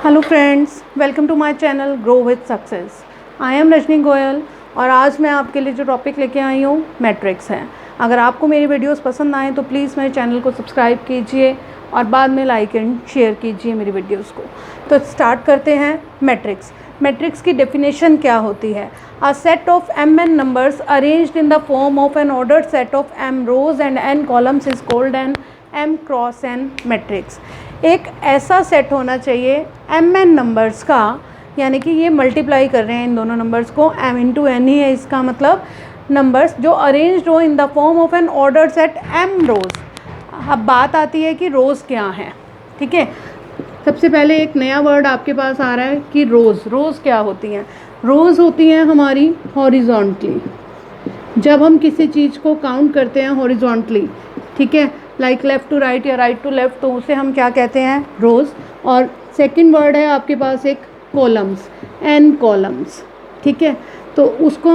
Hello friends, welcome to my channel grow with success. I am Rajni Goyal और आज मैं आपके लिए जो टॉपिक लेके आई हूँ मैट्रिक्स है। अगर आपको मेरी वीडियोस पसंद आए तो प्लीज़ मेरे चैनल को सब्सक्राइब कीजिए और बाद में लाइक एंड शेयर कीजिए मेरी वीडियोस को। तो स्टार्ट करते हैं। मैट्रिक्स की डेफिनेशन क्या होती है? A set of m n numbers arranged in the form of an ordered set of m rows and n columns is called an m cross n matrix. एक ऐसा सेट होना चाहिए m n नंबर्स का, यानी कि ये multiply कर रहे हैं इन दोनों नंबर्स को, m इंटू n ही है इसका मतलब, नंबर्स जो अरेंज्ड हो in the form of an order set m rows. अब बात आती है कि रोज़ क्या है। ठीक है, सबसे पहले एक नया वर्ड आपके पास आ रहा है कि रोज़ क्या होती हैं? रोज़ होती हैं हमारी हॉरिजॉन्टली, जब हम किसी चीज़ को काउंट करते हैं हॉरिजॉन्टली, ठीक है, लाइक लेफ़्ट टू राइट या राइट टू लेफ़्ट, तो उसे हम क्या कहते हैं? रोज़। और सेकंड वर्ड है आपके पास एक कॉलम्स, n कॉलम्स, ठीक है। तो उसको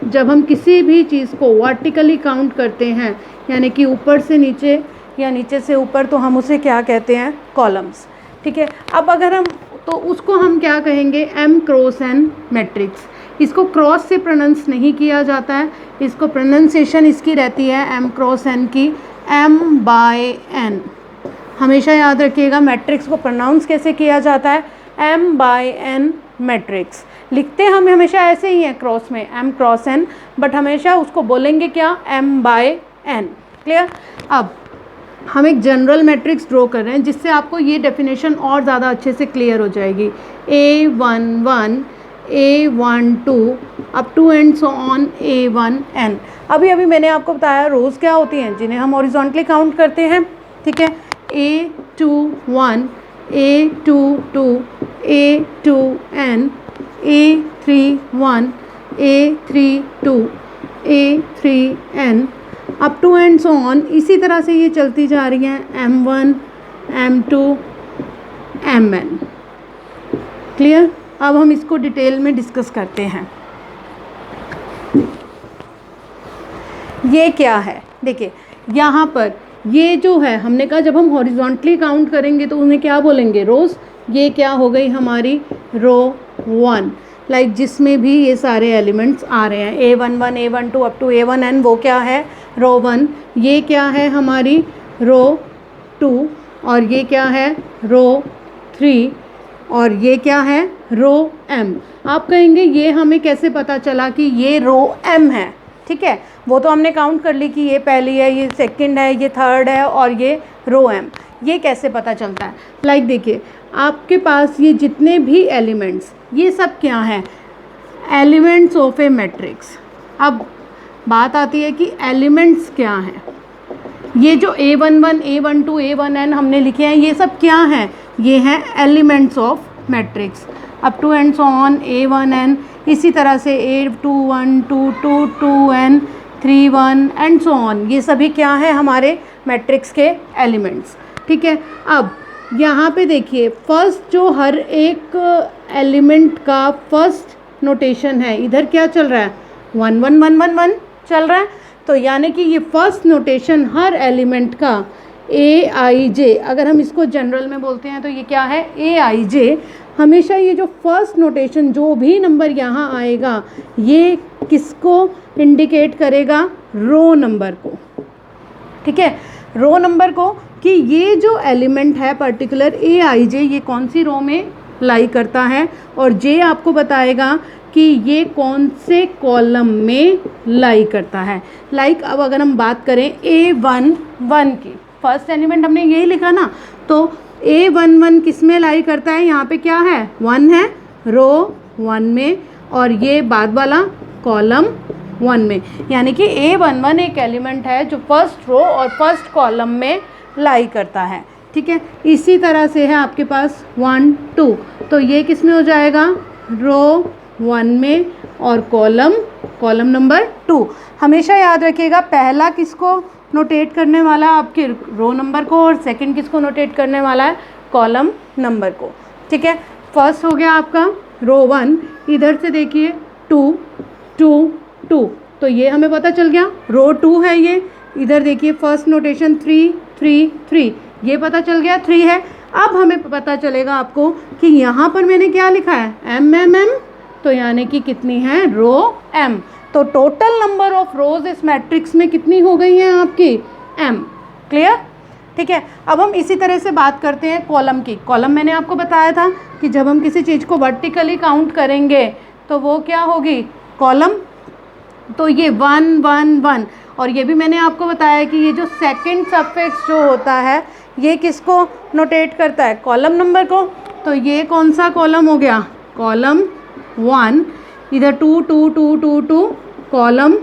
जब हम किसी भी चीज़ को वर्टिकली काउंट करते हैं, यानी कि ऊपर से नीचे या नीचे से ऊपर, तो हम उसे क्या कहते हैं? कॉलम्स, ठीक है। अब अगर हम, तो उसको हम क्या कहेंगे? m cross n matrix. इसको क्रॉस से प्रोनाउंस नहीं किया जाता है, इसको प्रोनाउंसिएशन इसकी रहती है m क्रॉस n की, m बाय n। हमेशा याद रखिएगा मैट्रिक्स को प्रोनाउंस कैसे किया जाता है? m by n matrix. लिखते हम हमेशा ऐसे ही हैं क्रॉस में, m क्रॉस n, बट हमेशा उसको बोलेंगे क्या? m by n। क्लियर? अब हम एक जनरल मैट्रिक्स ड्रॉ कर रहे हैं जिससे आपको ये डेफिनेशन और ज़्यादा अच्छे से क्लियर हो जाएगी। A11 A12 up to and so on A1n। अभी मैंने आपको बताया रोज़ क्या होती हैं, जिन्हें हम हॉरिजॉन्टली काउंट करते हैं, ठीक है। A21 A22 A2n A31 A32 A3n up to and so on. इसी तरह से ये चलती जा रही हैं M1 M2 Mn। क्लियर? अब हम इसको डिटेल में डिस्कस करते हैं। ये क्या है? देखिए यहाँ पर ये जो है, हमने कहा जब हम हॉरिजॉन्टली काउंट करेंगे तो उन्हें क्या बोलेंगे? रोज़। ये क्या हो गई हमारी? रो 1, लाइक जिसमें भी ये सारे एलिमेंट्स आ रहे हैं, A11 A12 up to A1n, वो क्या है? रो 1। ये क्या है हमारी? रो 2। और ये क्या है? रो 3। और ये क्या है? रो m। आप कहेंगे ये हमें कैसे पता चला कि ये रो m है? ठीक है, वो तो हमने काउंट कर ली कि ये पहली है, ये सेकंड है, ये थर्ड है और ये रो m। ये कैसे पता चलता है? लाइक देखिए आपके पास ये जितने भी एलिमेंट्स, ये सब क्या हैं? Elements of A matrix. अब बात आती है कि एलिमेंट्स क्या हैं। ये जो A11 A12 A1n हमने लिखे हैं, ये सब क्या हैं? ये हैं elements of matrix up to and so on A1n। इसी तरह से A21 22 2n 31 and so on, ये सभी क्या है? हमारे मैट्रिक्स के एलिमेंट्स, ठीक है। अब यहाँ पे देखिए फर्स्ट जो हर एक एलिमेंट का फर्स्ट नोटेशन है, इधर क्या चल रहा है? 1 1 1 1 1 चल रहा है। तो यानी कि ये फर्स्ट नोटेशन हर एलिमेंट का Aij, अगर हम इसको जनरल में बोलते हैं तो ये क्या है? Aij। हमेशा ये जो फर्स्ट नोटेशन, जो भी नंबर यहाँ आएगा, ये किसको इंडिकेट करेगा? रो नंबर को, ठीक है, रो नंबर को, कि ये जो एलिमेंट है पर्टिकुलर Aij, ये कौन सी रो में लाई करता है, और जे आपको बताएगा कि ये कौन से कॉलम में लाई करता है। लाइक अब अगर हम बात करें A11 की, फर्स्ट एलिमेंट हमने यही लिखा ना, तो A11 किस में लाई करता है? यहाँ पे क्या है? 1 है, रो 1 में, और ये बाद वाला कॉलम 1 में। यानी कि A11 एक एलिमेंट है जो फर्स्ट रो और फर्स्ट कॉलम में लाई करता है, ठीक है। इसी तरह से है आपके पास 1 2, तो ये किस में हो जाएगा? रो 1 में और कॉलम नंबर 2। हमेशा याद रखिएगा पहला किसको नोटेट करने वाला है? आपके रो नंबर को, और सेकंड किसको नोटेट करने वाला है? कॉलम नंबर को, ठीक है। फर्स्ट हो गया आपका रो 1, इधर से देखिए 2 2 2, तो ये हमें पता चल गया रो 2 है ये। इधर देखिए फर्स्ट नोटेशन 3 3 3, ये पता चल गया 3 है। अब हमें पता चलेगा आपको कि यहाँ पर मैंने क्या लिखा है, एम एम एम, तो यानी कि कितनी है, रो एम। तो टोटल नंबर ऑफ रोज इस मैट्रिक्स में कितनी हो गई हैं आपकी, एम। क्लियर? ठीक है। अब हम इसी तरह से बात करते हैं कॉलम की। कॉलम मैंने आपको बताया था कि जब हम किसी चीज़ को वर्टिकली काउंट करेंगे तो वो क्या होगी, कॉलम। तो ये 1 1 1, और ये भी मैंने आपको बताया कि ये जो सेकंड सफिक्स जो होता है ये किसको नोटेट करता है, कॉलम नंबर को। तो ये कौन सा कॉलम हो गया, कॉलम 1, इधर 2 2 2 2 2, कॉलम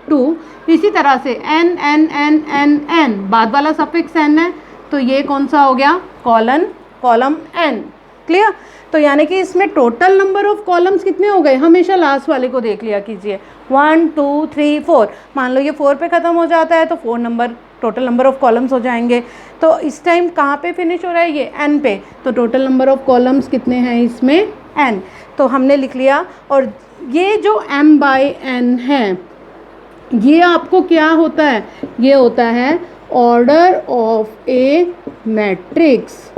2। इसी तरह से n n n n n, बाद वाला सफिक्स n है, तो ये कौन सा हो गया, कॉलम n। क्लियर? तो यानी कि इसमें टोटल नंबर ऑफ कॉलम्स कितने हो गए, हमेशा लास्ट वाले को देख लिया कीजिए, 1 2 3 4। मान लो ये 4 पे ख़त्म हो जाता है तो 4 number total number of columns हो जाएंगे। तो इस टाइम कहाँ पे फिनिश हो रहा है, ये n पे। तो टोटल नंबर ऑफ कॉलम्स कितने हैं इसमें, n। तो हमने लिख लिया। और ये जो m/n है ये आपको क्या होता है, ये होता है ऑर्डर ऑफ ए मैट्रिक्स।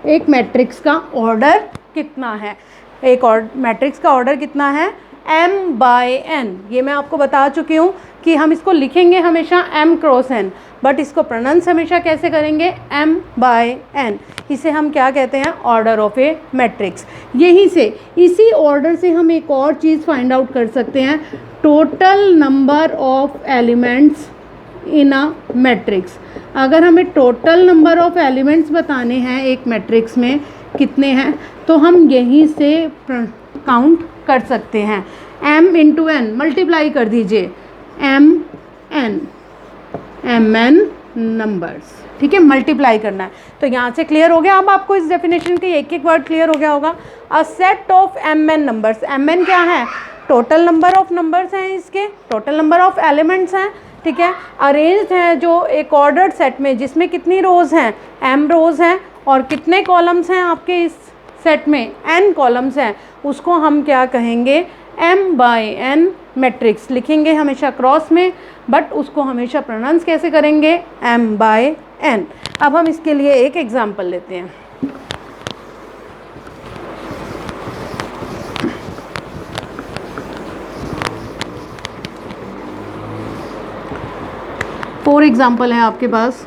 एक मैट्रिक्स का ऑर्डर कितना है, एक मैट्रिक्स का ऑर्डर कितना है, m/n। ये मैं आपको बता चुकी हूँ कि हम इसको लिखेंगे हमेशा m क्रॉस n, बट इसको प्रोनाउंस हमेशा कैसे करेंगे, m/n। इसे हम क्या कहते हैं, ऑर्डर ऑफ ए मैट्रिक्स। यहीं से, इसी ऑर्डर से हम एक और चीज़ फाइंड आउट कर सकते हैं, total number of elements in a matrix. अगर हमें टोटल नंबर ऑफ एलिमेंट्स बताने हैं एक मैट्रिक्स में कितने हैं, तो हम यहीं से काउंट कर सकते हैं। m इंटू n मल्टीप्लाई कर दीजिए, mn नंबर्स, ठीक है, मल्टीप्लाई करना है। तो यहाँ से क्लियर हो गया। अब आपको इस डेफिनेशन के एक एक वर्ड क्लियर हो गया होगा। अ set of mn numbers, mn क्या है, टोटल नंबर ऑफ नंबर्स हैं, इसके टोटल नंबर ऑफ एलिमेंट्स हैं, ठीक है। अरेंज्ड है जो एक ऑर्डर्ड सेट में, जिसमें कितनी रोज़ हैं, m रोज़ हैं, और कितने कॉलम्स हैं आपके इस सेट में, n कॉलम्स हैं, उसको हम क्या कहेंगे, m/n मैट्रिक्स। लिखेंगे हमेशा क्रॉस में, बट उसको हमेशा प्रोनाउंस कैसे करेंगे, m/n। अब हम इसके लिए एक एग्जांपल लेते हैं। फॉर एग्जांपल है आपके पास,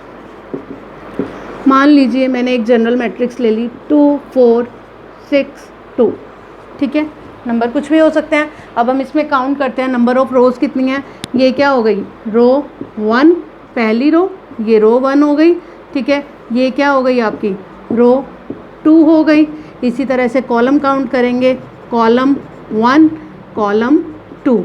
मान लीजिए मैंने एक जनरल मैट्रिक्स ले ली 2 4 6 2, ठीक है, नंबर कुछ भी हो सकते हैं। अब हम इसमें काउंट करते हैं नंबर ऑफ रोज़ कितनी हैं। ये क्या हो गई, रो 1, पहली रो, ये रो 1 हो गई, ठीक है। ये क्या हो गई आपकी, रो 2 हो गई। इसी तरह से कॉलम काउंट करेंगे, कॉलम 1, कॉलम 2।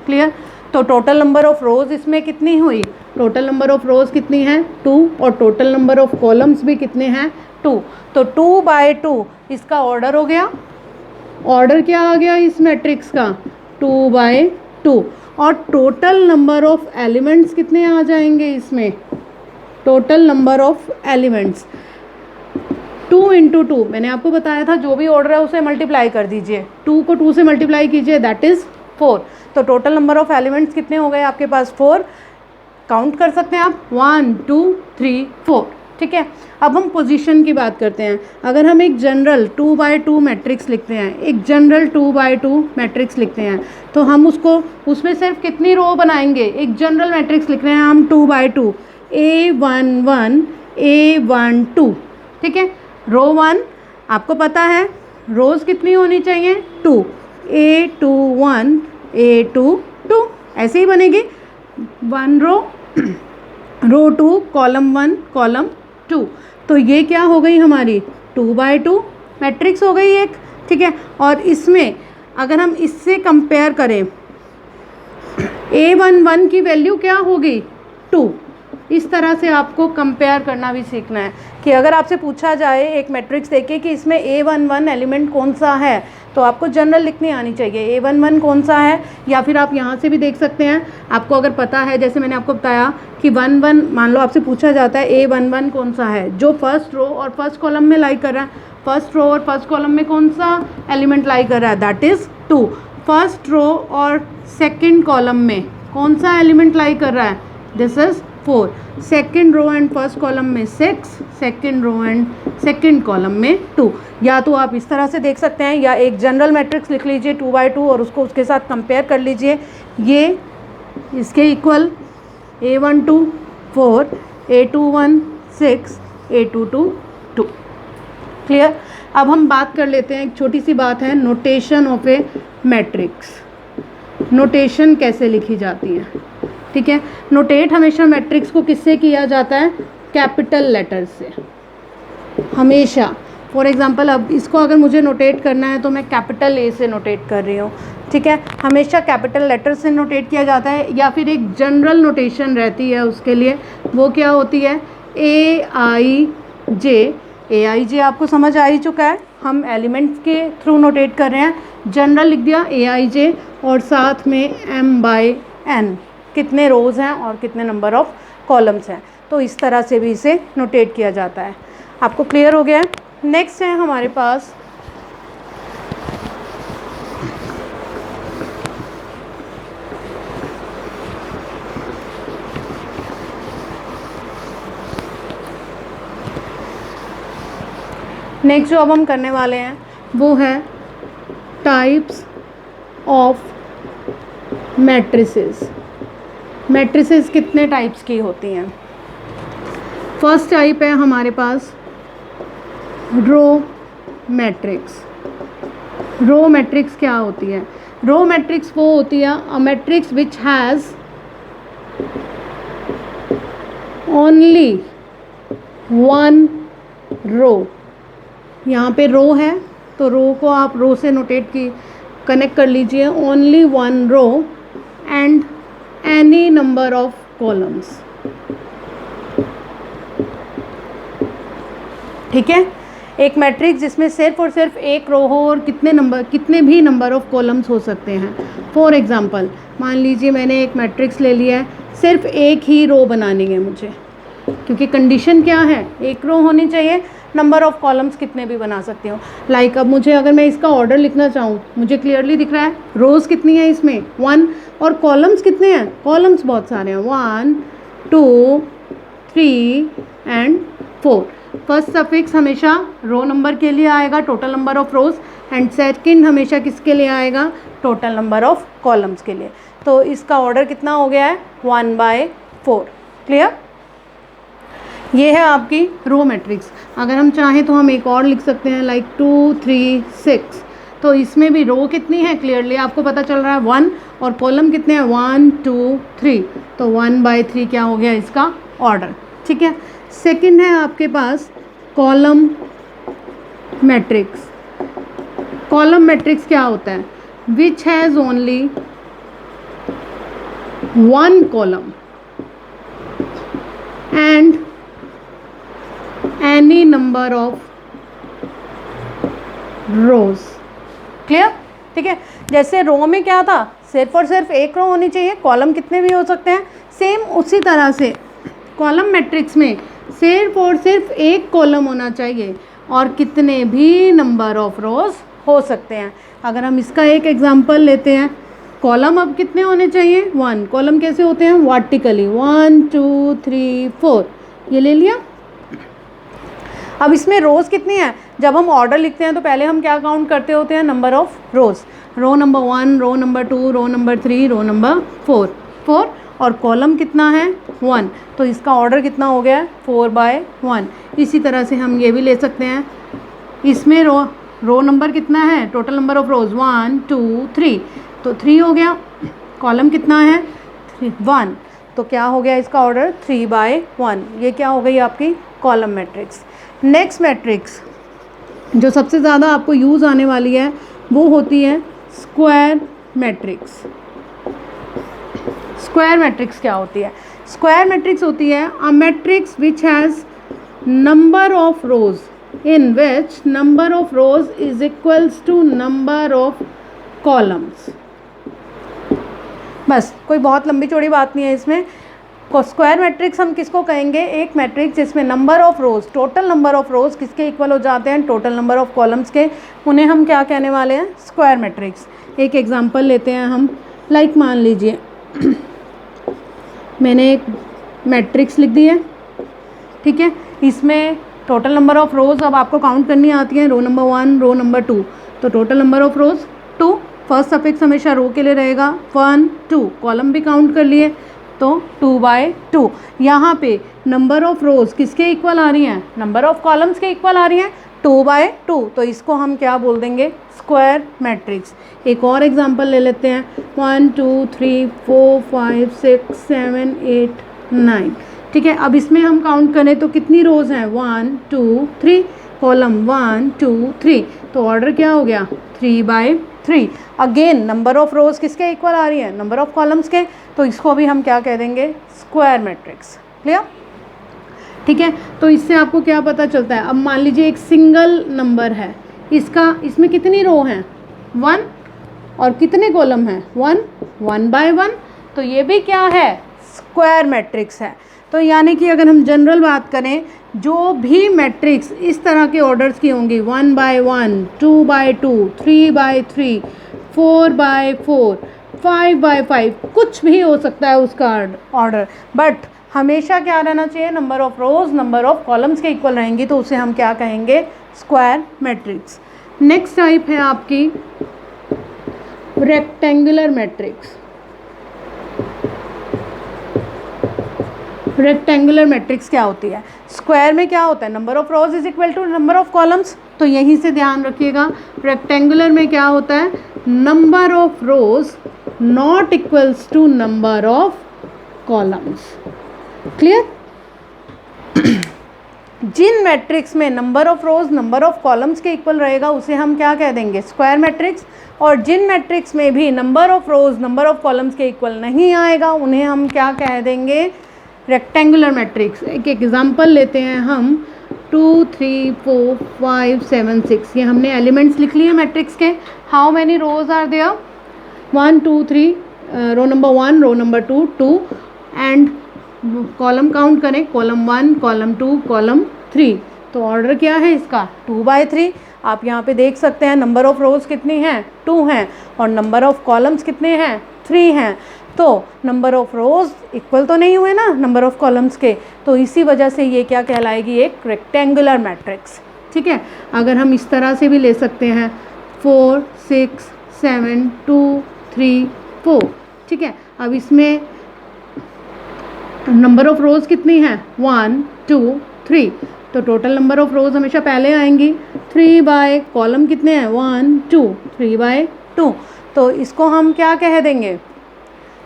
क्लियर? तो टोटल नंबर ऑफ रोज़ इसमें कितनी हुई, टोटल नंबर ऑफ रोज़ कितनी है, 2, और टोटल नंबर ऑफ कॉलम्स भी कितने हैं, 2। तो 2/2 इसका ऑर्डर हो गया। ऑर्डर क्या आ गया इस मैट्रिक्स का, 2/2। और टोटल नंबर ऑफ एलिमेंट्स कितने आ जाएंगे इसमें, टोटल नंबर ऑफ एलिमेंट्स 2 × 2। मैंने आपको बताया था जो भी ऑर्डर है उसे मल्टीप्लाई कर दीजिए, 2 को 2 से मल्टीप्लाई कीजिए, दैट इज़ 4। तो टोटल नंबर ऑफ एलिमेंट्स कितने हो गए आपके पास, 4। काउंट कर सकते हैं आप, 1 2 3 4, ठीक है। अब हम पोजीशन की बात करते हैं। अगर हम एक जनरल 2/2 मैट्रिक्स लिखते हैं, एक जनरल 2/2 मैट्रिक्स लिखते हैं, तो हम उसमें सिर्फ कितनी रो बनाएंगे, एक जनरल मैट्रिक्स लिख रहे हैं हम 2/2, A11 A12, ठीक है। रो 1 आपको पता है रोज़ कितनी होनी चाहिए, 2, A21 A22, ऐसे ही बनेगी 1 रो, रो 2, कॉलम 1, कॉलम 2। तो ये क्या हो गई हमारी 2/2 मैट्रिक्स हो गई एक, ठीक है। और इसमें अगर हम इससे कंपेयर करें, A11 की वैल्यू क्या होगी, 2। इस तरह से आपको कंपेयर करना भी सीखना है कि अगर आपसे पूछा जाए एक मैट्रिक्स देके कि इसमें A11 एलिमेंट कौन सा है, तो आपको जनरल लिखनी आनी चाहिए, A11 कौन सा है। या फिर आप यहाँ से भी देख सकते हैं, आपको अगर पता है, जैसे मैंने आपको बताया कि 1 मान लो आपसे पूछा जाता है A11 कौन सा है, जो फर्स्ट रो और फर्स्ट कॉलम में लाई कर रहा है, फर्स्ट रो और फर्स्ट कॉलम में कौन सा एलिमेंट लाई कर रहा है, दैट इज़ 2। फर्स्ट रो और सेकेंड कॉलम में कौन सा एलिमेंट लाई कर रहा है, this is 4, second row and first column में 6, second row and second column में 2। या तो आप इस तरह से देख सकते हैं, या एक जनरल मैट्रिक्स लिख लीजिए 2 by 2 और उसको उसके साथ कंपेयर कर लीजिए। ये इसके equal A12 4, A21 6, A22 2। Clear. अब हम बात कर लेते हैं, एक छोटी सी बात है, notation of A matrix. Notation कैसे लिखी जाती है, ठीक है। नोटेट हमेशा मैट्रिक्स को किससे किया जाता है? कैपिटल लेटर से हमेशा। फॉर एग्जांपल अब इसको अगर मुझे नोटेट करना है तो मैं कैपिटल ए से नोटेट कर रही हूँ, ठीक है। हमेशा कैपिटल लेटर से नोटेट किया जाता है, या फिर एक जनरल नोटेशन रहती है उसके लिए, वो क्या होती है? AIJ। AIJ आपको समझ आ ही चुका है, हम एलिमेंट्स के थ्रू नोटेट कर रहे हैं। जनरल लिख दिया AIJ और साथ में M/n, कितने रोज़ हैं और कितने नंबर ऑफ़ कॉलम्स हैं। तो इस तरह से भी इसे नोटेट किया जाता है। आपको क्लियर हो गया? नेक्स्ट है हमारे पास नेक्स्ट जो अब हम करने वाले हैं वो है टाइप्स ऑफ मैट्रिसेस। मैट्रिसेस कितने टाइप्स की होती हैं? फर्स्ट टाइप है हमारे पास रो मैट्रिक्स। रो मैट्रिक्स क्या होती है? रो मैट्रिक्स वो होती है a matrix which has only one row. यहाँ पे रो है तो रो को आप रो से नोटेट की कनेक्ट कर लीजिए, only one row and any number of columns, ठीक है। एक मैट्रिक्स जिसमें सिर्फ और सिर्फ एक रो हो और कितने भी नंबर ऑफ कॉलम्स हो सकते हैं। फॉर एग्जांपल मान लीजिए मैंने एक मैट्रिक्स ले लिया है, सिर्फ एक ही रो बनानी है मुझे, क्योंकि कंडीशन क्या है? एक रो होनी चाहिए, नंबर ऑफ़ कॉलम्स कितने भी बना सकती हूँ। लाइक अब मुझे अगर मैं इसका ऑर्डर लिखना चाहूँ, मुझे क्लियरली दिख रहा है रोज़ कितनी है इसमें 1, और कॉलम्स कितने हैं? कॉलम्स बहुत सारे हैं, 1 2 3 एंड 4। फर्स्ट सफिक्स हमेशा रो नंबर के लिए आएगा, total number of rows, and second हमेशा किसके लिए आएगा? टोटल नंबर ऑफ़ कॉलम्स के लिए। तो इसका ऑर्डर कितना हो गया है? 1/4। क्लियर? ये है आपकी रो मैट्रिक्स। अगर हम चाहें तो हम एक और लिख सकते हैं, लाइक 2 3 6। तो इसमें भी रो कितनी है क्लियरली आपको पता चल रहा है 1, और कॉलम कितने हैं 1 2 3। तो 1/3 क्या हो गया इसका ऑर्डर, ठीक है। सेकंड है आपके पास कॉलम मैट्रिक्स। कॉलम मैट्रिक्स क्या होता है? विच has only one column and any number of rose. Clear? ठीक है। जैसे रो में क्या था? सिर्फ और सिर्फ एक रो होनी चाहिए, कॉलम कितने भी हो सकते हैं। सेम उसी तरह से कॉलम मैट्रिक्स में सिर्फ और सिर्फ एक कॉलम होना चाहिए और कितने भी नंबर ऑफ रोज हो सकते हैं। अगर हम इसका एक एग्जांपल लेते हैं, कॉलम अब कितने होने चाहिए? 1। कॉलम कैसे होते हैं? वर्टिकली 1 2 3 4, ये ले लिया। अब इसमें रोज़ कितनी है? जब हम ऑर्डर लिखते हैं तो पहले हम क्या काउंट करते होते हैं? Number of rows. Row number 1, row number 2, row number 3, row number 4, और कॉलम कितना है? 1। तो इसका ऑर्डर कितना हो गया? 4/1। इसी तरह से हम ये भी ले सकते हैं, इसमें रो नंबर कितना है? टोटल नंबर ऑफ रोज़ 1 2 3, तो 3 हो गया। कॉलम कितना है? 1। तो क्या हो गया इसका ऑर्डर? 3/1। ये क्या हो गई आपकी कॉलम मैट्रिक्स। नेक्स्ट मैट्रिक्स जो सबसे ज़्यादा आपको यूज़ आने वाली है वो होती है स्क्वायर मैट्रिक्स। स्क्वायर मैट्रिक्स क्या होती है? स्क्वायर मैट्रिक्स होती है a matrix which has number of rows in which number of rows is equals to number of columns. बस, कोई बहुत लंबी चौड़ी बात नहीं है इसमें। स्क्वायर मैट्रिक्स हम किसको कहेंगे? एक मैट्रिक्स जिसमें number of rows, total number of rows किसके इक्वल हो जाते हैं? टोटल नंबर ऑफ कॉलम्स के। उन्हें हम क्या कहने वाले हैं? Square matrix. एक एग्जांपल लेते हैं हम, लाइक मान लीजिए मैंने एक मैट्रिक्स लिख दी है, ठीक है। इसमें टोटल नंबर ऑफ रोज़ अब आपको काउंट करनी आती है, रो नंबर 1, रो नंबर 2, तो total number of rows 2, first suffix हमेशा रो के लिए रहेगा, 1 2, कॉलम भी काउंट कर लिए तो 2/2। यहाँ पे नंबर ऑफ रोज़ किसके इक्वल आ रही हैं, नंबर ऑफ कॉलम्स के इक्वल आ रही हैं, 2/2, तो इसको हम क्या बोल देंगे, स्क्वायर मैट्रिक्स। एक और एग्जांपल ले लेते हैं, 1 2 3 4 5 6 7 8 9, ठीक है। अब इसमें हम काउंट करें तो कितनी रोज़ हैं, 1 2 3, कॉलम 1 2 3, तो ऑर्डर क्या हो गया, 3/3। अगेन नंबर ऑफ रोज़ किसके इक्वल आ रही है, नंबर ऑफ कॉलम्स के, तो इसको भी हम क्या कह देंगे, स्क्वायर मैट्रिक्स। क्लियर, ठीक है। तो इससे आपको क्या पता चलता है, अब मान लीजिए एक सिंगल नंबर है, इसमें कितनी रो हैं, 1, और कितने कॉलम हैं, 1, 1/1, तो ये भी क्या है, स्क्वायर मैट्रिक्स है। तो यानी कि अगर हम जनरल बात करें, जो भी मैट्रिक्स इस तरह के ऑर्डर्स की होंगी, 1/1, 2/2, 3/3, 4/4, 5/5, कुछ भी हो सकता है उसका ऑर्डर, बट हमेशा क्या रहना चाहिए, number of rows number of columns के इक्वल रहेंगी, तो उसे हम क्या कहेंगे, स्क्वायर मैट्रिक्स। नेक्स्ट टाइप है आपकी रेक्टेंगुलर मैट्रिक्स। रेक्टेंगुलर मैट्रिक्स क्या होती है, स्क्वायर में क्या होता है, number of rows is equal to number of columns, तो यहीं से ध्यान रखिएगा, रेक्टेंगुलर में क्या होता है, number of rows not equals to number of columns. Clear, जिन मैट्रिक्स में number of rows number of columns के इक्वल रहेगा उसे हम क्या कह देंगे, स्क्वायर मैट्रिक्स, और जिन मैट्रिक्स में भी number of rows number of columns के इक्वल नहीं आएगा उन्हें हम क्या कह देंगे, रेक्टेंगुलर मैट्रिक्स। एक एग्जांपल लेते हैं हम, 2 3 4 5 7 6, ये हमने एलिमेंट्स लिख लिए मैट्रिक्स के। How many rows are there, 1 2 3, row number 1, row number 2 2, and column count करें, कॉलम 1, कॉलम 2, कॉलम 3, तो ऑर्डर क्या है इसका, 2/3। आप यहाँ पे देख सकते हैं नंबर ऑफ रोज कितनी हैं, 2 हैं, और नंबर ऑफ कॉलम्स कितने हैं, 3 हैं, तो नंबर ऑफ रोज इक्वल तो नहीं हुए ना नंबर ऑफ कॉलम्स के, तो इसी वजह से ये क्या कहलाएगी, एक रेक्टेंगुलर मैट्रिक्स। ठीक है, अगर हम इस तरह से भी ले सकते हैं, 4 6 7 2 3 4, ठीक है। अब इसमें नंबर ऑफ रोज कितनी हैं, 1 2 3, तो टोटल नंबर ऑफ रोज हमेशा पहले आएंगी, 3 बाय कॉलम कितने हैं, 1 2, 3/2, तो इसको हम क्या कह देंगे,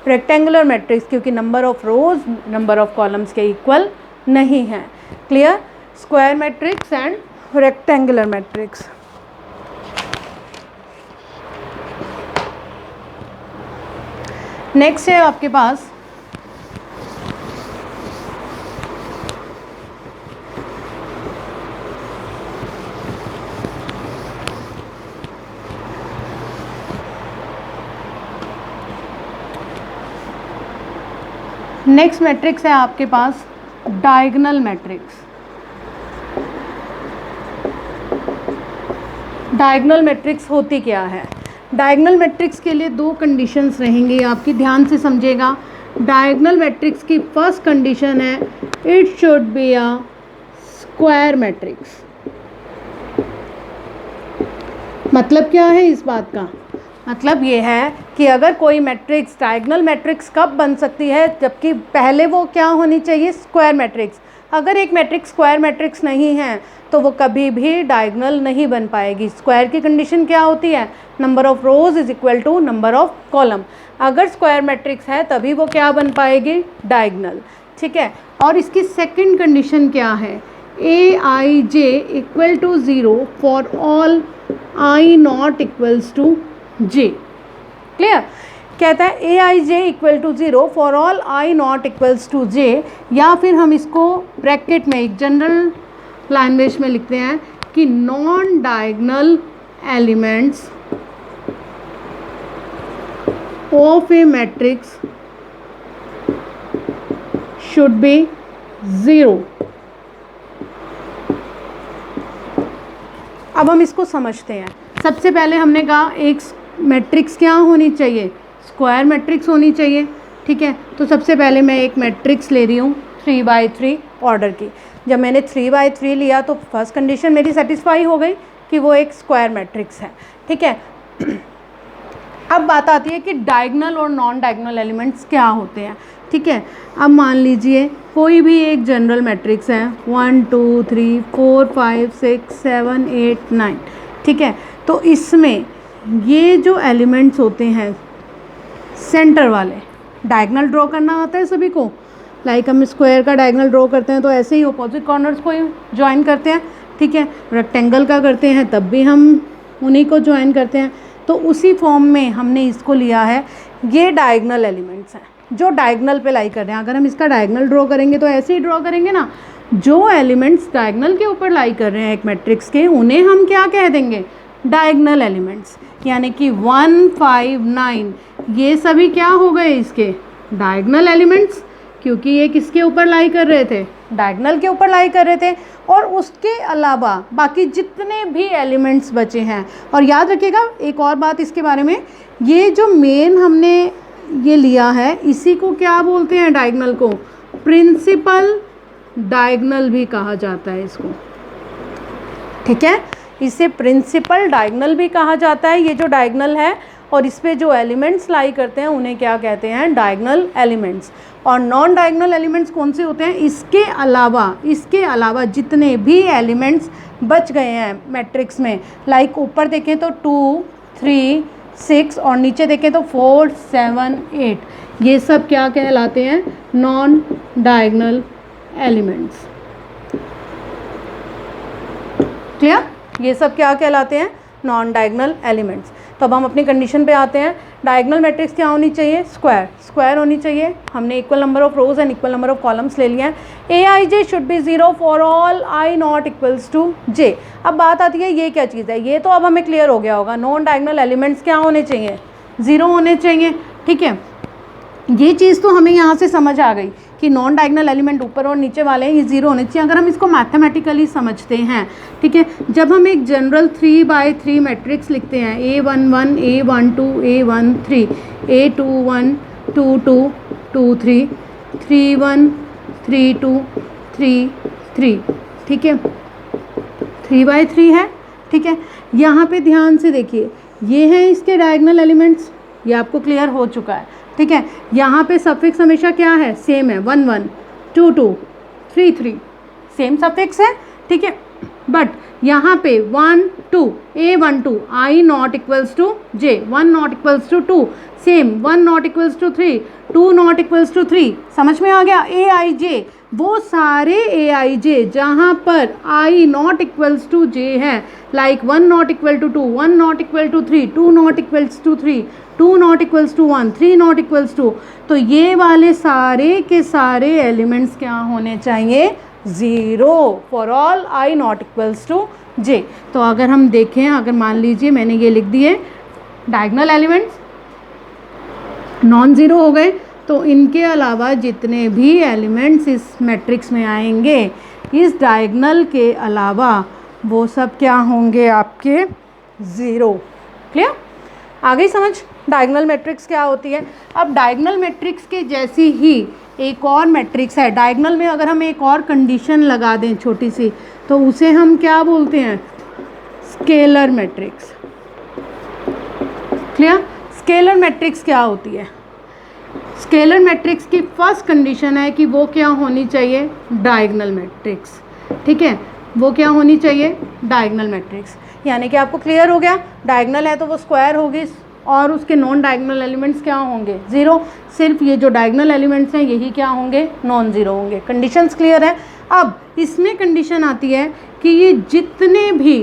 रेक्टेंगुलर मैट्रिक्स, क्योंकि number of rows number of columns के इक्वल नहीं है। Clear, square matrix and rectangular matrix. Next है आपके पास नेक्स्ट मैट्रिक्स है आपके पास डायगोनल मैट्रिक्स। डायगोनल मैट्रिक्स होती क्या है, डायगोनल मैट्रिक्स के लिए 2 कंडीशंस रहेंगी, आपकी ध्यान से समझिएगा। डायगोनल मैट्रिक्स की फर्स्ट कंडीशन है, it should be a square matrix. मतलब क्या है इस बात का, मतलब ये है कि अगर कोई मैट्रिक्स डायगोनल मैट्रिक्स कब बन सकती है, जबकि पहले वो क्या होनी चाहिए, स्क्वायर मैट्रिक्स। अगर एक मैट्रिक्स स्क्वायर मैट्रिक्स नहीं है तो वो कभी भी डायगोनल नहीं बन पाएगी। स्क्वायर की कंडीशन क्या होती है, number of rows is equal to number of column. अगर स्क्वायर मैट्रिक्स है तभी वो क्या बन पाएगी, डायगोनल। ठीक है, और इसकी सेकंड कंडीशन क्या है, Aij equal to 0 for all I not equals to j। Clear, कहता है Aij equal to 0 for all I not equals to j, या फिर हम इसको ब्रैकेट में एक जनरल लैंग्वेज में लिखते हैं कि non diagonal elements of A matrix should be 0। अब हम इसको समझते हैं। सबसे पहले हमने कहा एक मैट्रिक्स क्या होनी चाहिए, स्क्वायर मैट्रिक्स होनी चाहिए। ठीक है। तो सबसे पहले मैं एक मैट्रिक्स ले रही हूँ 3/3 ऑर्डर की। जब मैंने 3/3 लिया तो फर्स्ट कंडीशन मेरी सेटिस्फाई हो गई कि वो एक स्क्वायर मैट्रिक्स है, ठीक है। अब बात आती है कि डायगोनल और नॉन डायगोनल एलिमेंट्स क्या होते हैं, ठीक है। अब मान लीजिए कोई भी एक जनरल मैट्रिक्स है 1 2 3 4 5 6 7 8 9, ठीक है। तो इसमें ये जो एलिमेंट्स होते हैं सेंटर वाले, डायगोनल ड्रॉ करना आता है सभी को, लाइक हम स्क्वायर का डायगोनल ड्रॉ करते हैं तो ऐसे ही अपोजिट कॉर्नर्स को ज्वाइन करते हैं, ठीक है। रेक्टेंगल का करते हैं तब भी हम उन्हीं को ज्वाइन करते हैं। तो उसी फॉर्म में हमने इसको लिया है, ये डायगोनल एलिमेंट्स हैं जो डायगोनल पे लाई कर रहे हैं। अगर हम इसका डायगोनल ड्रॉ करेंगे तो ऐसे ही ड्रॉ करेंगे ना, जो एलिमेंट्स डायगोनल के ऊपर लाई कर रहे हैं एक मैट्रिक्स के, उन्हें हम क्या कह देंगे, डायगोनल एलिमेंट्स। यानी कि 1 5 9 ये सभी क्या हो गए इसके डायगोनल एलिमेंट्स, क्योंकि ये किसके ऊपर लाई कर रहे थे, डायगोनल के ऊपर लाई कर रहे थे। और उसके अलावा बाकी जितने भी एलिमेंट्स बचे हैं, और याद रखिएगा एक और बात इसके बारे में, ये जो मेन हमने ये लिया है इसी को क्या बोलते हैं, डायगोनल को प्रिंसिपल डायगोनल भी कहा जाता है इसको, ठीक है। इसे प्रिंसिपल डायगोनल भी कहा जाता है। ये जो डायगोनल है और इस पे जो एलिमेंट्स लाई करते हैं उन्हें क्या कहते हैं, डायगोनल एलिमेंट्स। और नॉन डायगोनल एलिमेंट्स कौन से होते हैं, इसके अलावा जितने भी एलिमेंट्स बच गए हैं मैट्रिक्स में, लाइक ऊपर देखें तो 2 3 6 और नीचे देखें तो 4 7 8, ये सब क्या कहलाते हैं, नॉन डायगोनल एलिमेंट्स। क्लियर, ये सब क्या कहलाते हैं, नॉन डायगोनल एलिमेंट्स। तो अब हम अपनी कंडीशन पे आते हैं। डायगोनल मैट्रिक्स क्या होनी चाहिए, स्क्वायर होनी चाहिए। हमने equal number of rows and equal number of columns ले लिया है। AIJ should be 0 for all I not equals to J। अब बात आती है ये क्या चीज़ है, ये तो अब हमें क्लियर हो गया होगा, नॉन डायगोनल एलिमेंट्स क्या होने चाहिए, 0 होने चाहिए, ठीक है। ये चीज़ तो हमें यहाँ से समझ आ गई कि नॉन डायगोनल एलिमेंट ऊपर और नीचे वाले हैं, ये 0 होने चाहिए। अगर हम इसको मैथमेटिकली समझते हैं, ठीक है, जब हम एक जनरल 3/3 मैट्रिक्स लिखते हैं, A11 A12 A13 A21 22 23 31 32 33, ठीक है, 3/3 है, ठीक है। यहाँ पे ध्यान से देखिए, ये हैं इसके डायगोनल एलिमेंट्स, ये आपको क्लियर हो चुका है, ठीक है। यहाँ पे सफिक्स हमेशा क्या है, सेम है, 1 1 2 2 3 3, सेम सफिक्स है, ठीक है। बट यहाँ पे 1 2 A12 I not equals to J, 1 not equals to 2, same 1 not equals to 3, 2 not equals to 3, समझ में आ गया। AIJ, वो सारे AIJ जहाँ पर I not equals to J है, like 1 not equal to 2, 1 not equal to 3, 2 not equals to 3, 2 not equals to 1, 3 not equals to, तो ये वाले सारे के सारे एलिमेंट्स क्या होने चाहिए, 0 for all I not equals to J। तो अगर हम देखें, अगर मान लीजिए मैंने ये लिख दिए डायगोनल एलिमेंट्स नॉन ज़ीरो हो गए, तो इनके अलावा जितने भी एलिमेंट्स इस मैट्रिक्स में आएंगे इस डायगोनल के अलावा, वो सब क्या होंगे, आपके 0। क्लियर, आ गई समझ डायगोनल मैट्रिक्स क्या होती है। अब डायगोनल मैट्रिक्स के जैसी ही एक और मैट्रिक्स है, डायगोनल में अगर हम एक और कंडीशन लगा दें छोटी सी, तो उसे हम क्या बोलते हैं, scalar matrix. Clear, scalar matrix क्या होती है, स्केलर मैट्रिक्स की फर्स्ट कंडीशन है कि वो क्या होनी चाहिए, डायगोनल मैट्रिक्स, ठीक है, वो क्या होनी चाहिए, डायगोनल मैट्रिक्स। यानी कि आपको क्लियर हो गया, डायगोनल है तो वो स्क्वायर होगी और उसके नॉन डायगोनल एलिमेंट्स क्या होंगे, 0। सिर्फ ये जो डायगोनल एलिमेंट्स हैं यही क्या होंगे, नॉन ज़ीरो होंगे। कंडीशंस क्लियर है। अब इसमें कंडीशन आती है कि ये जितने भी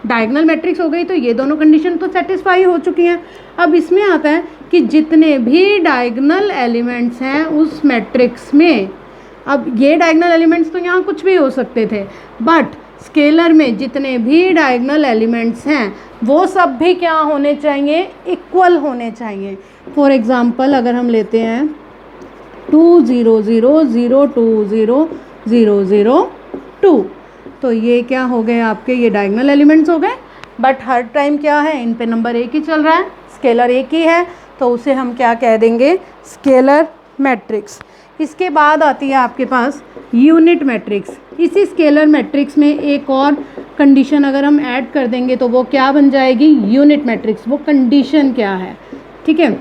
डायगोनल मैट्रिक्स हो गई, तो ये दोनों कंडीशन तो सेटिस्फाई हो चुकी हैं। अब इसमें आता है कि जितने भी डायगोनल एलिमेंट्स हैं उस मैट्रिक्स में, अब ये डायगोनल एलिमेंट्स तो यहाँ कुछ भी हो सकते थे, बट स्केलर में जितने भी डायगोनल एलिमेंट्स हैं वो सब भी क्या होने चाहिए, इक्वल होने चाहिए। फॉर एग्ज़ाम्पल अगर हम लेते हैं 2 0 0 0 2 0 0 0 2, तो ये क्या हो गए आपके, ये डायगोनल एलिमेंट्स हो गए। बट हर टाइम क्या है, इन पे नंबर एक ही चल रहा है, स्केलर एक ही है, तो उसे हम क्या कह देंगे, स्केलर मैट्रिक्स। इसके बाद आती है आपके पास यूनिट मैट्रिक्स। इसी स्केलर मैट्रिक्स में एक और कंडीशन अगर हम ऐड कर देंगे तो वो क्या बन जाएगी, यूनिट मैट्रिक्स। वो कंडीशन क्या है, ठीक है,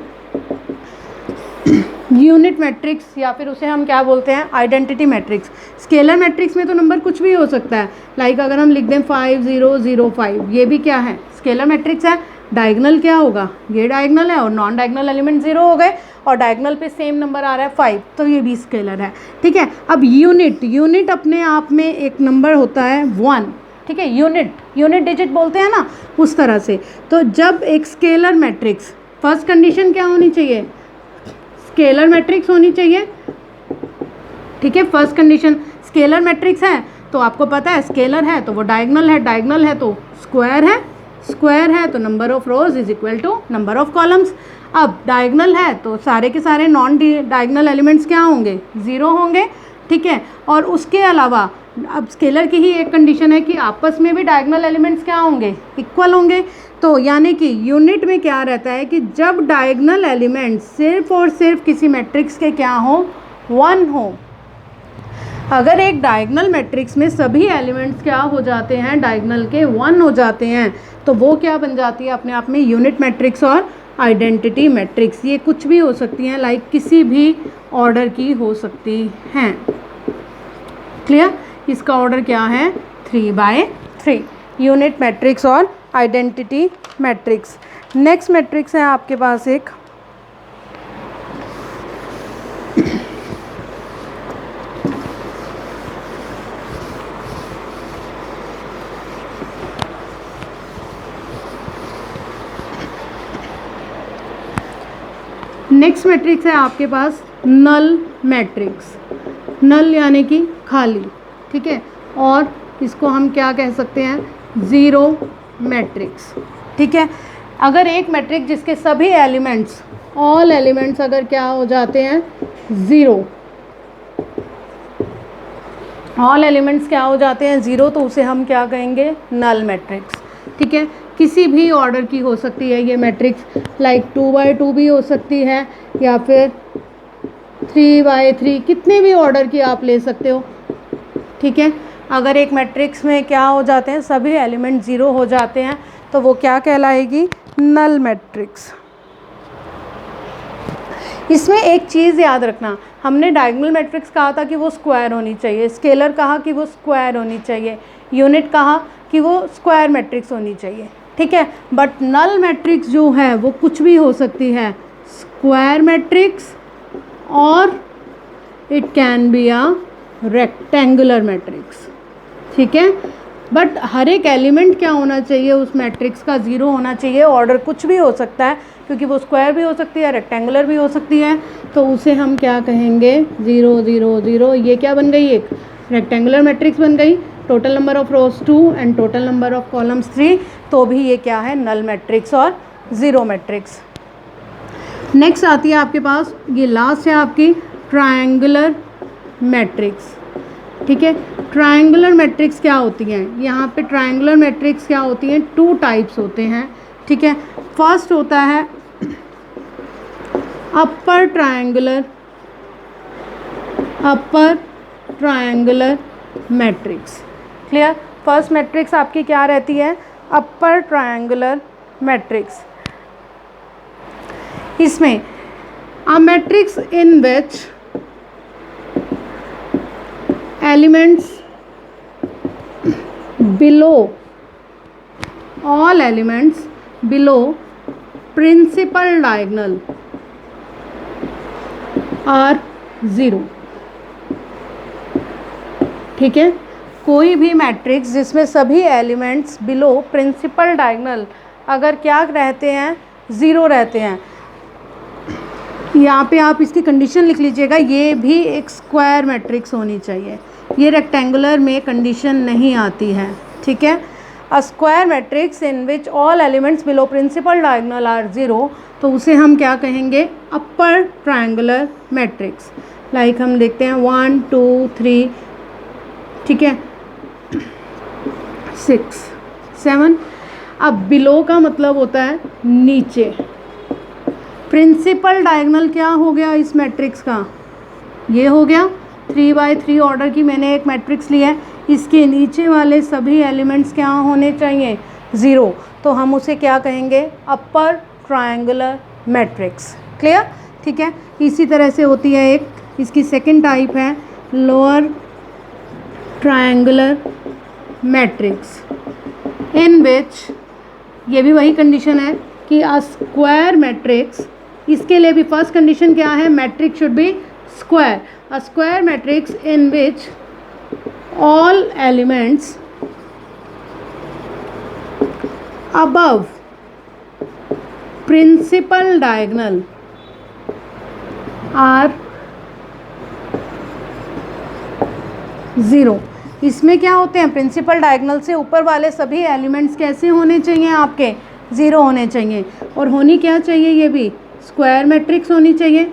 यूनिट मैट्रिक्स या फिर उसे हम क्या बोलते हैं, आइडेंटिटी मैट्रिक्स। स्केलर मैट्रिक्स में तो नंबर कुछ भी हो सकता है, लाइक अगर हम लिख दें 5 0 0 5, ये भी क्या है, स्केलर मैट्रिक्स है। डायगनल क्या होगा, ये डायगनल है और नॉन डायगनल एलिमेंट 0 हो गए और डायगनल पे सेम नंबर आ रहा है 5, तो ये भी स्केलर है, ठीक है। अब यूनिट अपने आप में एक नंबर होता है 1, ठीक है, यूनिट डिजिट बोलते हैं ना, उस तरह से। तो जब एक स्केलर मैट्रिक्स, फर्स्ट कंडीशन क्या होनी चाहिए, स्केलर मैट्रिक्स होनी चाहिए, ठीक है। फर्स्ट कंडीशन स्केलर मैट्रिक्स है तो आपको पता है स्केलर है तो वो डायगनल है तो स्क्वायर है तो number of rows is equal to number of columns. अब डायगनल है तो सारे के सारे नॉन डायगनल एलिमेंट्स क्या होंगे, 0 होंगे, ठीक है। और उसके अलावा अब स्केलर की ही एक कंडीशन है कि आपस में भी डायगनल एलिमेंट्स क्या होंगे, इक्वल होंगे। तो यानी कि यूनिट में क्या रहता है कि जब डायगनल एलिमेंट्स सिर्फ और सिर्फ किसी मैट्रिक्स के क्या हो, 1 हो। अगर एक डायगनल मैट्रिक्स में सभी एलिमेंट्स क्या हो जाते हैं, डायगनल के 1 हो जाते हैं, तो वो क्या बन जाती है अपने आप में, यूनिट मैट्रिक्स और आइडेंटिटी मैट्रिक्स। ये कुछ भी हो सकती हैं, लाइक किसी भी ऑर्डर की हो सकती हैं, क्लियर। इसका ऑर्डर क्या है, 3/3, यूनिट मैट्रिक्स और आइडेंटिटी मैट्रिक्स। नेक्स्ट मैट्रिक्स है आपके पास एक नेक्स्ट मैट्रिक्स है आपके पास नल मैट्रिक्स। नल यानी कि खाली, ठीक है, और इसको हम क्या कह सकते हैं, ज़ीरो मैट्रिक्स, ठीक है। अगर एक मैट्रिक्स जिसके सभी एलिमेंट्स, ऑल एलिमेंट्स अगर क्या हो जाते हैं, 0, ऑल एलिमेंट्स क्या हो जाते हैं, 0, तो उसे हम क्या कहेंगे, नल मैट्रिक्स, ठीक है। किसी भी ऑर्डर की हो सकती है ये मैट्रिक्स, लाइक 2/2 भी हो सकती है या फिर 3/3, कितने भी ऑर्डर की आप ले सकते हो, ठीक है। अगर एक मैट्रिक्स में क्या हो जाते हैं, सभी एलिमेंट 0 हो जाते हैं, तो वो क्या कहलाएगी, नल मैट्रिक्स। इसमें एक चीज़ याद रखना, हमने डायगोनल मैट्रिक्स कहा था कि वो स्क्वायर होनी चाहिए, स्केलर कहा कि वो स्क्वायर होनी चाहिए, यूनिट कहा कि वो स्क्वायर मैट्रिक्स होनी चाहिए, ठीक है। बट नल मैट्रिक्स जो है वो कुछ भी हो सकती है, स्क्वायर मैट्रिक्स और it can be a rectangular matrix, ठीक है। बट हर एक एलिमेंट क्या होना चाहिए, उस मैट्रिक्स का 0 होना चाहिए। ऑर्डर कुछ भी हो सकता है क्योंकि वो स्क्वायर भी हो सकती है, रेक्टेंगुलर भी हो सकती है, तो उसे हम क्या कहेंगे, 0 0 0। ये क्या बन गई, एक रेक्टेंगुलर मैट्रिक्स बन गई। Total number of rose 2 and total number of columns 3, तो भी ये क्या है, नल मैट्रिक्स और 0 मैट्रिक्स। नेक्स्ट आती है आपके पास, ये लास्ट है आपकी, ट्रायंगुलर मैट्रिक्स, ठीक है। ट्रायंगुलर मैट्रिक्स क्या होती हैं, यहाँ पे ट्रायंगुलर मैट्रिक्स क्या होती हैं, 2 टाइप्स होते हैं, ठीक है। फर्स्ट होता है upper triangular matrix, clear. First matrix आपकी क्या रहती है, अपर ट्रायंगुलर मैट्रिक्स। इसमें a matrix in which elements below, all elements below principal diagonal are 0, ठीक है। कोई भी मैट्रिक्स जिसमें सभी एलिमेंट्स बिलो प्रिंसिपल डायगोनल अगर क्या रहते हैं, 0 रहते हैं। यहाँ पे आप इसकी कंडीशन लिख लीजिएगा, ये भी एक स्क्वायर मैट्रिक्स होनी चाहिए, ये रेक्टेंगुलर में कंडीशन नहीं आती है, ठीक है। A square matrix in which all elements below principal diagonal are 0, तो उसे हम क्या कहेंगे, अपर ट्रायंगुलर मैट्रिक्स। लाइक हम देखते हैं 1 2 3, ठीक है, 6 7। अब बिलो का मतलब होता है नीचे, प्रिंसिपल डायगोनल क्या हो गया इस मैट्रिक्स का, ये हो गया 3/3 ऑर्डर की मैंने एक मैट्रिक्स लिया है, इसके नीचे वाले सभी एलिमेंट्स क्या होने चाहिए, 0, तो हम उसे क्या कहेंगे, अपर ट्रायंगुलर मैट्रिक्स। क्लियर, ठीक है। इसी तरह से होती है एक, इसकी सेकंड टाइप है लोअर ट्रायंगुलर मैट्रिक्स, इन विच, ये भी वही कंडीशन है कि अ स्क्वायर मैट्रिक्स, इसके लिए भी फर्स्ट कंडीशन क्या है, matrix should be square, a square matrix in which all elements above principal diagonal are 0। इसमें क्या होते हैं, प्रिंसिपल डायगोनल से ऊपर वाले सभी एलिमेंट्स कैसे होने चाहिए, आपके 0 होने चाहिए, और होनी क्या चाहिए, ये भी स्क्वायर मैट्रिक्स होनी चाहिए।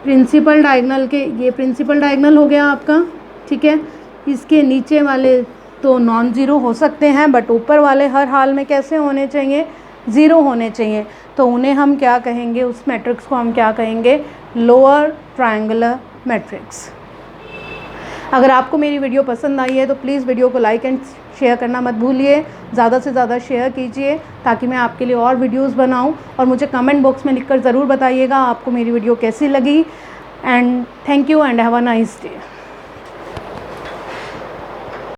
प्रिंसिपल डायगोनल के, ये प्रिंसिपल डायगोनल हो गया आपका, ठीक है। इसके नीचे वाले तो नॉन ज़ीरो हो सकते हैं, बट ऊपर वाले हर हाल में कैसे होने चाहिए, 0 होने चाहिए, तो उन्हें हम क्या कहेंगे, उस मैट्रिक्स को हम क्या कहेंगे, लोअर ट्रायंगुलर मैट्रिक्स। अगर आपको मेरी वीडियो पसंद आई है तो प्लीज़ वीडियो को लाइक एंड शेयर करना मत भूलिए, ज़्यादा से ज़्यादा शेयर कीजिए ताकि मैं आपके लिए और वीडियोस बनाऊं, और मुझे कमेंट बॉक्स में लिखकर ज़रूर बताइएगा आपको मेरी वीडियो कैसी लगी। And thank you and have a nice day.